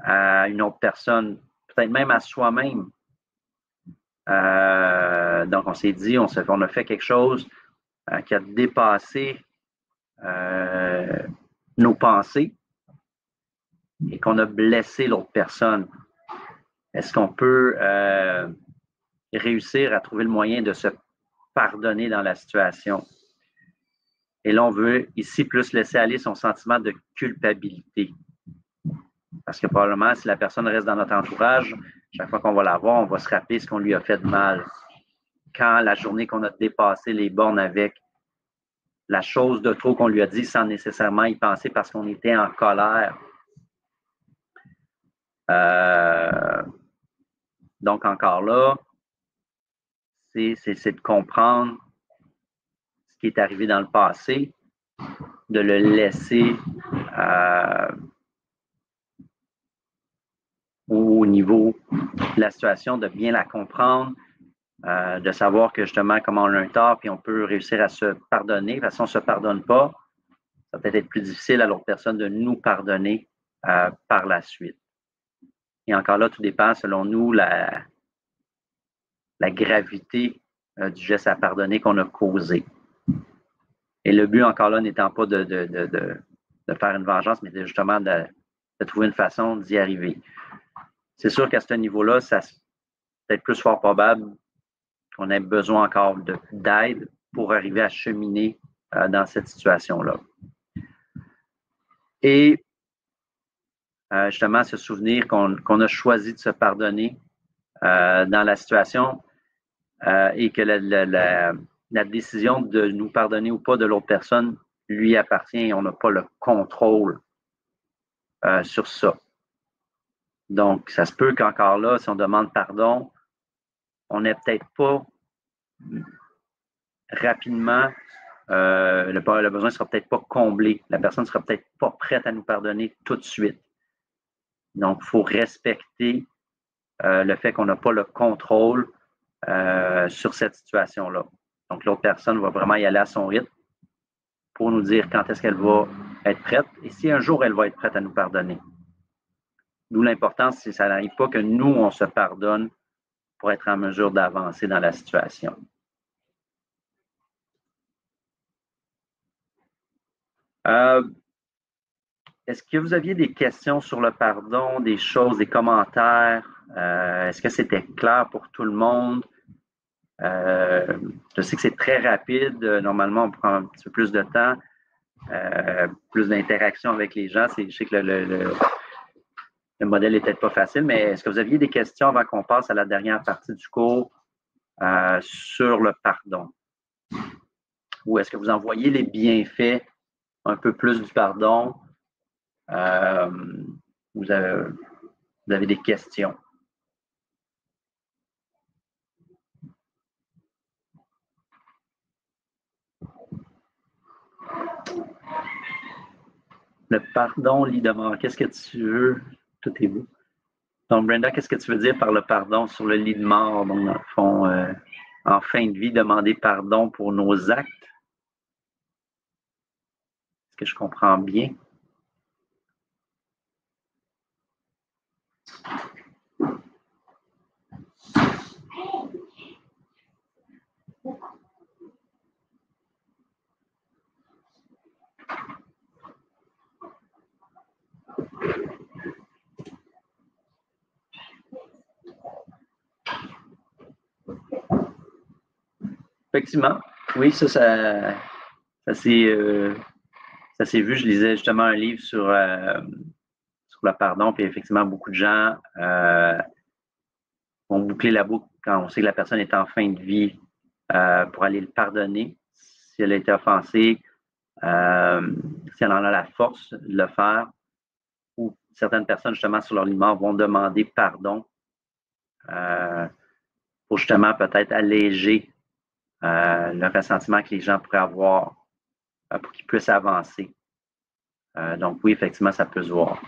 à une autre personne, peut-être même à soi-même. Donc, on s'est dit, on a fait quelque chose qui a dépassé nos pensées et qu'on a blessé l'autre personne. Est-ce qu'on peut réussir à trouver le moyen de se pardonner dans la situation? Et là, on veut ici plus laisser aller son sentiment de culpabilité. Parce que probablement, si la personne reste dans notre entourage, chaque fois qu'on va la voir, on va se rappeler ce qu'on lui a fait de mal. Quand la journée qu'on a dépassé les bornes avec la chose de trop qu'on lui a dit sans nécessairement y penser parce qu'on était en colère. Donc, encore là, c'est de comprendre ce qui est arrivé dans le passé, de le laisser au niveau de la situation, de bien la comprendre, de savoir que justement comment on a un tort, puis on peut réussir à se pardonner. Parce que si on ne se pardonne pas, ça va peut-être être plus difficile à l'autre personne de nous pardonner par la suite. Et encore là, tout dépend, selon nous, la gravité du geste à pardonner qu'on a causé. Et le but, encore là, n'étant pas de faire une vengeance, mais justement de trouver une façon d'y arriver. C'est sûr qu'à ce niveau-là, c'est peut-être plus fort probable qu'on ait besoin encore d'aide pour arriver à cheminer dans cette situation-là. Et justement, se souvenir qu'on a choisi de se pardonner dans la situation et que la décision de nous pardonner ou pas de l'autre personne lui appartient et on n'a pas le contrôle sur ça. Donc, ça se peut qu'encore là, si on demande pardon, on n'est peut-être pas rapidement, le besoin ne sera peut-être pas comblé. La personne ne sera peut-être pas prête à nous pardonner tout de suite. Donc, il faut respecter le fait qu'on n'a pas le contrôle sur cette situation-là. Donc, l'autre personne va vraiment y aller à son rythme pour nous dire quand est-ce qu'elle va être prête et si un jour elle va être prête à nous pardonner. D'où l'importance, c'est que ça n'arrive pas que nous, on se pardonne pour être en mesure d'avancer dans la situation. Est-ce que vous aviez des questions sur le pardon, des choses, des commentaires? Est-ce que c'était clair pour tout le monde? Je sais que c'est très rapide. Normalement, on prend un petit peu plus de temps, plus d'interaction avec les gens. Je sais que le modèle n'est peut-être pas facile, mais est-ce que vous aviez des questions avant qu'on passe à la dernière partie du cours sur le pardon? Ou est-ce que vous en voyez les bienfaits un peu plus du pardon? Vous avez des questions? Le pardon lit de mort. Qu'est-ce que tu veux? Tout est beau. Donc, Brenda, qu'est-ce que tu veux dire par le pardon sur le lit de mort? Donc, dans le fond, en fin de vie, demander pardon pour nos actes. Est-ce que je comprends bien? Effectivement, oui, ça s'est vu. Je lisais justement un livre sur le pardon, puis effectivement, beaucoup de gens vont boucler la boucle quand on sait que la personne est en fin de vie pour aller le pardonner si elle a été offensée, si elle en a la force de le faire, ou certaines personnes, justement, sur leur lit de mort, vont demander pardon pour justement peut-être alléger le ressentiment que les gens pourraient avoir pour qu'ils puissent avancer. Donc oui, effectivement, ça peut se voir.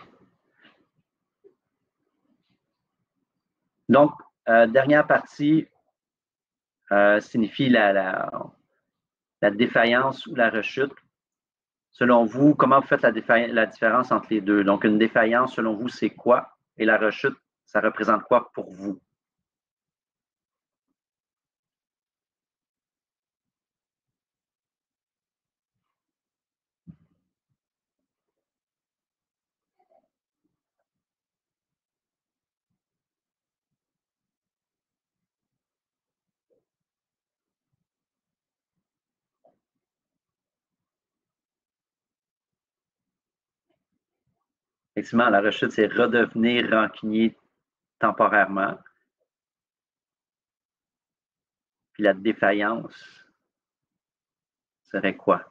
Donc, dernière partie signifie la défaillance ou la rechute. Selon vous, comment vous faites la différence entre les deux? Donc, une défaillance, selon vous, c'est quoi? Et la rechute, ça représente quoi pour vous? Effectivement, la rechute, c'est redevenir rancunier temporairement. Puis la défaillance serait quoi?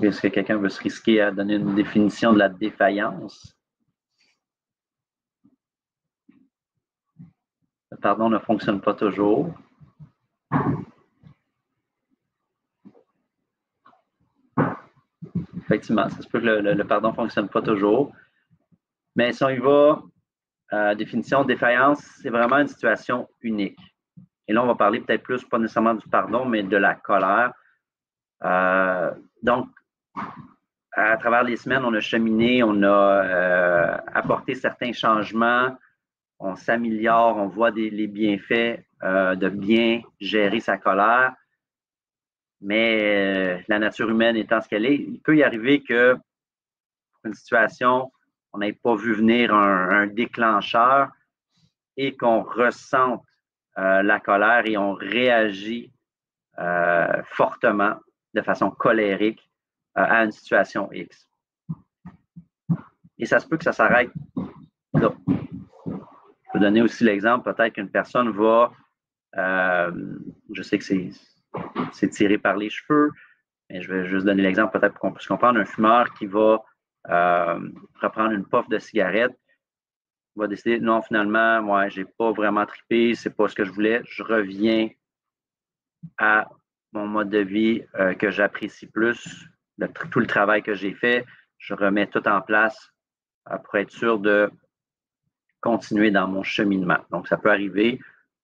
Est-ce que quelqu'un veut se risquer à donner une définition de la défaillance? Le pardon ne fonctionne pas toujours. Effectivement, ça se peut que le pardon ne fonctionne pas toujours. Mais si on y va, définition, défaillance, c'est vraiment une situation unique. Et là, on va parler peut-être plus, pas nécessairement du pardon, mais de la colère. Donc, à travers les semaines, on a cheminé, on a apporté certains changements, on s'améliore, on voit les bienfaits de bien gérer sa colère. Mais la nature humaine étant ce qu'elle est, il peut y arriver que pour une situation, on n'ait pas vu venir un déclencheur et qu'on ressente la colère et on réagit fortement, de façon colérique, à une situation X. Et ça se peut que ça s'arrête là. Je peux donner aussi l'exemple, peut-être qu'une personne va, je sais que c'est tiré par les cheveux, mais je vais juste donner l'exemple peut-être pour qu'on puisse comprendre, un fumeur qui va reprendre une puff de cigarette, va décider, non, finalement, moi, j'ai pas vraiment trippé, c'est pas ce que je voulais, je reviens à mon mode de vie que j'apprécie plus, tout le travail que j'ai fait, je remets tout en place pour être sûr de continuer dans mon cheminement. Donc, ça peut arriver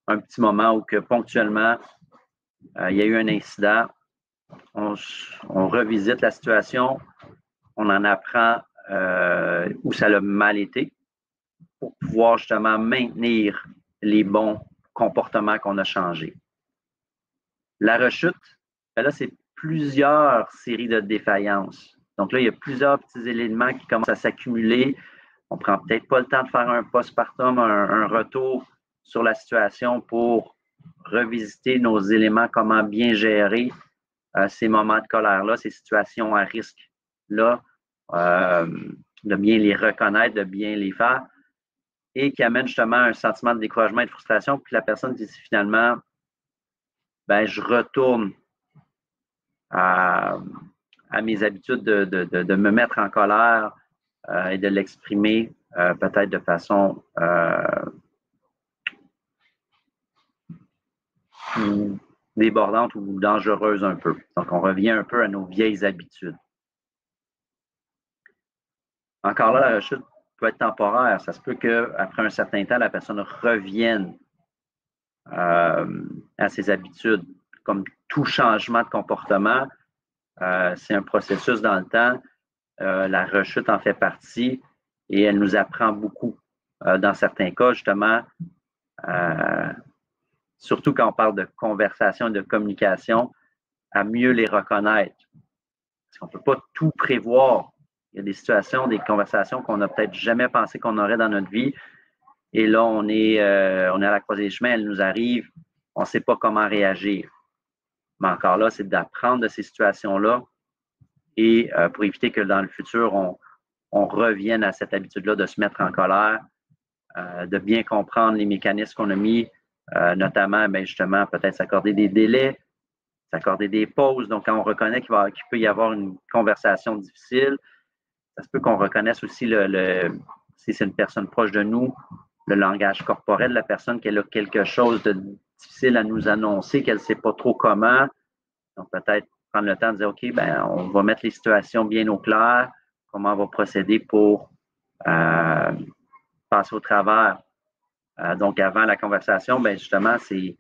un petit moment où que ponctuellement, il y a eu un incident, on revisite la situation, on en apprend où ça a mal été pour pouvoir justement maintenir les bons comportements qu'on a changés. La rechute, là, c'est plusieurs séries de défaillances. Donc là, il y a plusieurs petits éléments qui commencent à s'accumuler. On ne prend peut-être pas le temps de faire un postpartum, un retour sur la situation pour revisiter nos éléments, comment bien gérer ces moments de colère-là, ces situations à risque-là, de bien les reconnaître, de bien les faire, et qui amène justement un sentiment de découragement et de frustration, puis la personne dit finalement, ben, je retourne à mes habitudes de me mettre en colère et de l'exprimer peut-être de façon débordantes ou dangereuses un peu. Donc, on revient un peu à nos vieilles habitudes. Encore là, la rechute peut être temporaire. Ça se peut qu'après un certain temps, la personne revienne à ses habitudes. Comme tout changement de comportement, c'est un processus dans le temps. La rechute en fait partie et elle nous apprend beaucoup. Dans certains cas, justement, surtout quand on parle de conversation et de communication, à mieux les reconnaître. Parce qu'on ne peut pas tout prévoir. Il y a des situations, des conversations qu'on n'a peut-être jamais pensé qu'on aurait dans notre vie. Et là, on est à la croisée des chemins, elle nous arrive, on ne sait pas comment réagir. Mais encore là, c'est d'apprendre de ces situations-là et pour éviter que dans le futur, on revienne à cette habitude-là de se mettre en colère, de bien comprendre les mécanismes qu'on a mis, notamment, bien justement, peut-être s'accorder des délais, s'accorder des pauses. Donc, quand on reconnaît qu'il peut y avoir une conversation difficile, ça se peut qu'on reconnaisse aussi, si c'est une personne proche de nous, le langage corporel de la personne, qu'elle a quelque chose de difficile à nous annoncer, qu'elle ne sait pas trop comment. Donc, peut-être prendre le temps de dire, OK, ben, on va mettre les situations bien au clair, comment on va procéder pour passer au travers. Donc, avant la conversation, ben, justement, c'est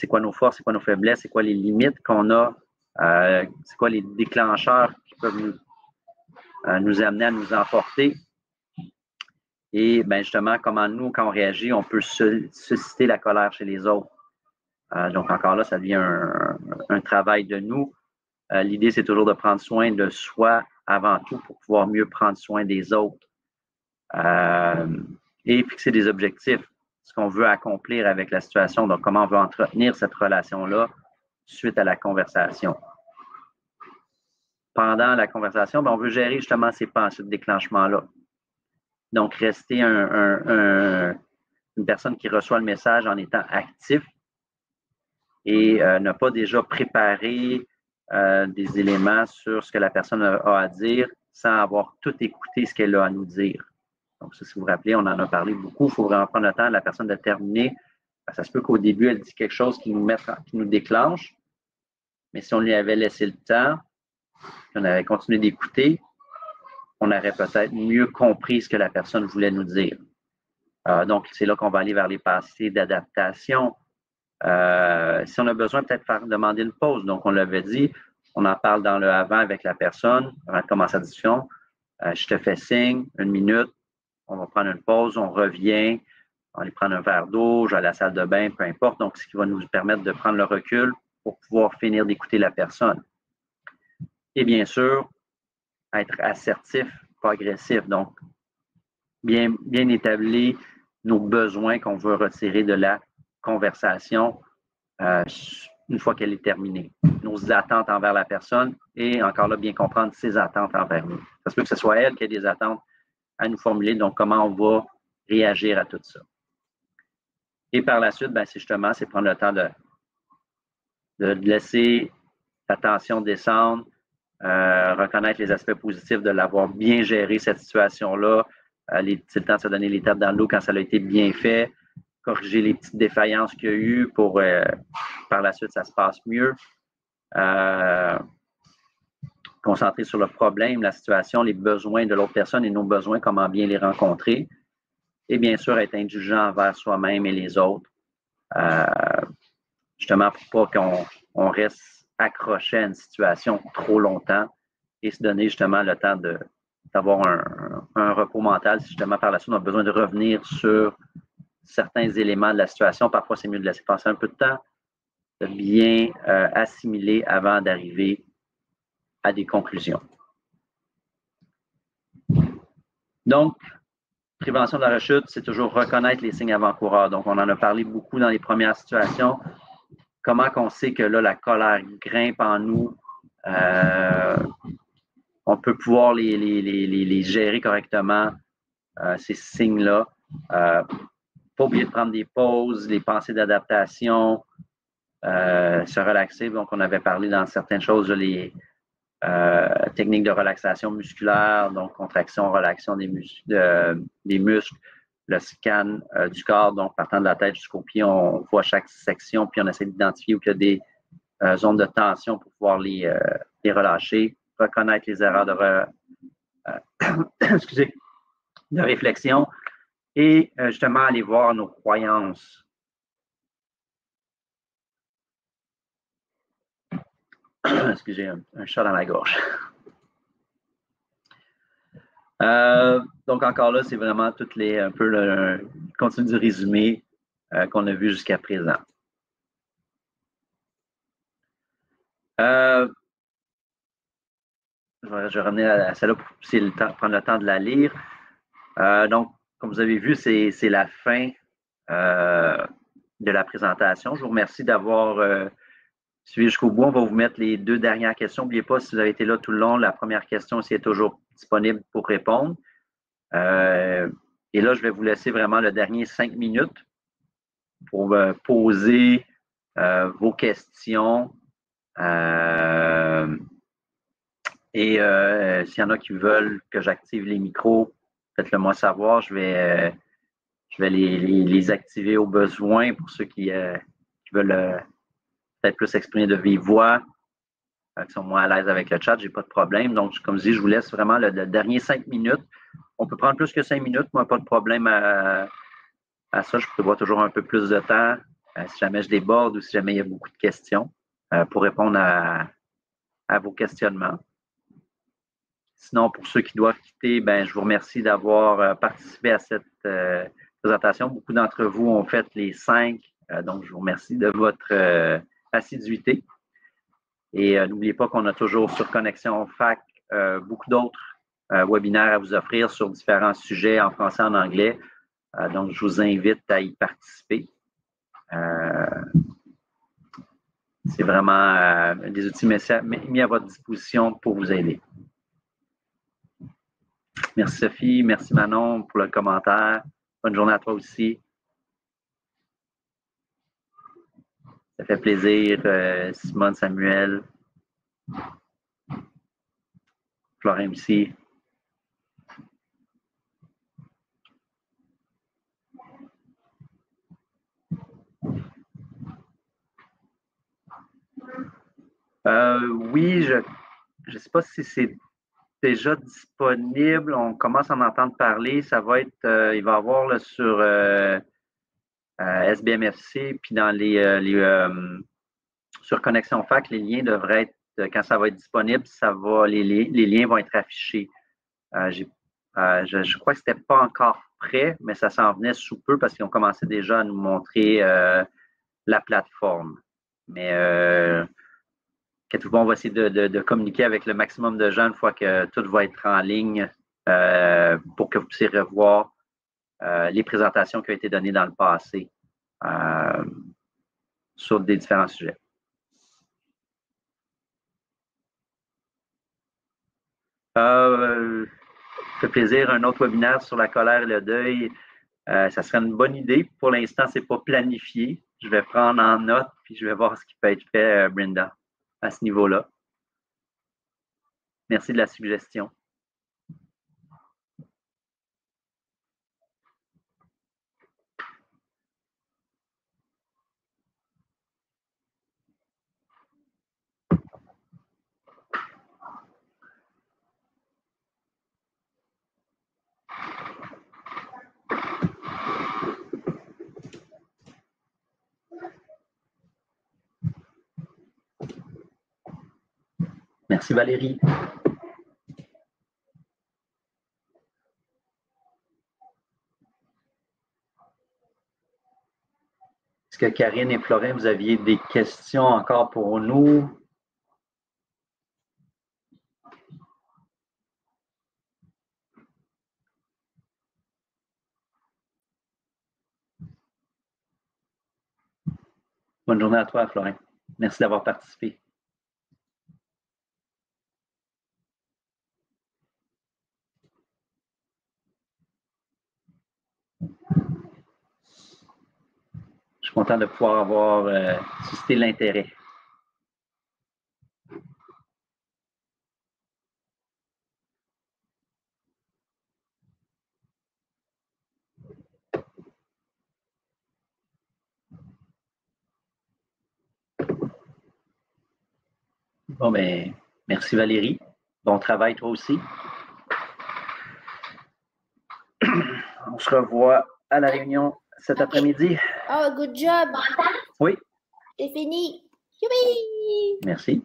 quoi nos forces, c'est quoi nos faiblesses, c'est quoi les limites qu'on a, c'est quoi les déclencheurs qui peuvent nous amener à nous emporter. Et ben justement, comment nous, quand on réagit, on peut susciter la colère chez les autres. Donc encore là, ça devient un travail de nous. L'idée, c'est toujours de prendre soin de soi avant tout pour pouvoir mieux prendre soin des autres. Et fixer des objectifs, ce qu'on veut accomplir avec la situation. Donc, comment on veut entretenir cette relation-là suite à la conversation. Pendant la conversation, ben, on veut gérer justement ces pensées de déclenchement-là. Donc, rester une personne qui reçoit le message en étant actif et ne pas déjà préparer des éléments sur ce que la personne a à dire sans avoir tout écouté ce qu'elle a à nous dire. Donc, ça, si vous vous rappelez, on en a parlé beaucoup. Il faut vraiment prendre le temps de la personne de terminer. Ça se peut qu'au début, elle dit quelque chose qui nous déclenche, mais si on lui avait laissé le temps, on avait continué d'écouter, on aurait peut-être mieux compris ce que la personne voulait nous dire. Donc, c'est là qu'on va aller vers les passés d'adaptation. Si on a besoin, peut-être demander une pause. Donc, on l'avait dit, on en parle dans le avant avec la personne, avant de commencer la discussion. Je te fais signe, 1 minute, on va prendre une pause, on revient, on va aller prendre un verre d'eau, je vais à la salle de bain, peu importe. Donc, ce qui va nous permettre de prendre le recul pour pouvoir finir d'écouter la personne. Et bien sûr, être assertif, pas agressif. Donc, bien établir nos besoins qu'on veut retirer de la conversation une fois qu'elle est terminée. Nos attentes envers la personne et encore là, bien comprendre ses attentes envers nous. Ça se peut que ce soit elle qui ait des attentes à nous formuler, donc comment on va réagir à tout ça. Et par la suite, ben, c'est prendre le temps de laisser la tension descendre, reconnaître les aspects positifs de l'avoir bien géré, cette situation-là. C'est le temps de se donner les tapes dans le dos quand ça a été bien fait, corriger les petites défaillances qu'il y a eu pour, par la suite, ça se passe mieux. Concentrer sur le problème, la situation, les besoins de l'autre personne et nos besoins, comment bien les rencontrer. Et bien sûr, être indulgent envers soi-même et les autres. Justement, pour pas qu'on reste accroché à une situation trop longtemps et se donner justement le temps d'avoir un repos mental si justement par la suite on a besoin de revenir sur certains éléments de la situation. Parfois, c'est mieux de laisser passer un peu de temps, de bien assimiler avant d'arriver à des conclusions. Donc, prévention de la rechute, c'est toujours reconnaître les signes avant-coureurs. Donc, on en a parlé beaucoup dans les premières situations. Comment qu'on sait que là, la colère grimpe en nous, on peut pouvoir les gérer correctement, ces signes-là. Pas oublier de prendre des pauses, les pensées d'adaptation, se relaxer. Donc, on avait parlé dans certaines choses, les techniques de relaxation musculaire, donc contraction, relaxation des muscles, le scan du corps, donc partant de la tête jusqu'aux pieds, on voit chaque section, puis on essaie d'identifier où il y a des zones de tension pour pouvoir les relâcher, reconnaître les erreurs excusez, de réflexion et justement aller voir nos croyances. Excusez, un chat dans la gorge. Donc encore là, c'est vraiment toutes les un peu le contenu du résumé qu'on a vu jusqu'à présent. Je vais revenir à celle-là pour prendre le temps de la lire. Donc, comme vous avez vu, c'est la fin de la présentation. Je vous remercie d'avoir suivi jusqu'au bout. On va vous mettre les 2 dernières questions. N'oubliez pas, si vous avez été là tout le long, la première question aussi est toujours disponible pour répondre. Et là, je vais vous laisser vraiment le dernier 5 minutes pour poser vos questions. Et s'il y en a qui veulent que j'active les micros, faites-le moi savoir. Je vais les activer au besoin pour ceux qui veulent peut-être plus s'exprimer de vive voix, qui sont moins à l'aise avec le chat, j'ai pas de problème. Donc, comme je dis, je vous laisse vraiment le dernier 5 minutes. On peut prendre plus que 5 minutes, moi, pas de problème à ça. Je prévois toujours un peu plus de temps si jamais je déborde ou si jamais il y a beaucoup de questions pour répondre à vos questionnements. Sinon, pour ceux qui doivent quitter, ben, je vous remercie d'avoir participé à cette présentation. Beaucoup d'entre vous ont fait les 5, donc je vous remercie de votre assiduité. Et n'oubliez pas qu'on a toujours sur Connexion Fac beaucoup d'autres webinaires à vous offrir sur différents sujets en français et en anglais. Donc, je vous invite à y participer. C'est vraiment des outils mis à votre disposition pour vous aider. Merci Sophie, merci Manon pour le commentaire. Bonne journée à toi aussi. Ça fait plaisir, Simone, Samuel, Florent aussi. Oui, je ne sais pas si c'est déjà disponible. On commence à en entendre parler. Ça va être, il va y avoir là, sur SBMFC, puis dans sur Connexion Fac, les liens devraient être, quand ça va être disponible, les liens vont être affichés. Je crois que ce n'était pas encore prêt, mais ça s'en venait sous peu parce qu'ils ont commencé déjà à nous montrer la plateforme. Mais on va essayer de communiquer avec le maximum de gens une fois que tout va être en ligne pour que vous puissiez revoir les présentations qui ont été données dans le passé sur des différents sujets. Ça fait plaisir. Un autre webinaire sur la colère et le deuil. Ça serait une bonne idée. Pour l'instant, ce n'est pas planifié. Je vais prendre en note puis je vais voir ce qui peut être fait, Brenda, à ce niveau-là. Merci de la suggestion. Merci Valérie. Est-ce que Karine et Florent, vous aviez des questions encore pour nous? Bonne journée à toi, Florent. Merci d'avoir participé. Je suis content de pouvoir avoir suscité l'intérêt. Bon, ben, merci Valérie. Bon travail, toi aussi. On se revoit à la réunion cet après-midi. Oh, good job. Oui. C'est fini. Youpi! Merci.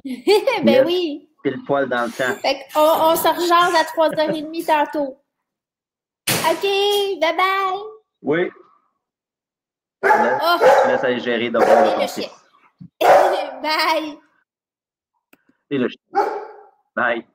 Ben Yes. oui. Pile poil dans le temps. Fait qu'on se rejase à 3h30 tantôt. OK, bye-bye. Oui. Oh, Je te laisse aller gérer d'abord de et ton le fils. chien. Bye. Et le chien. Bye.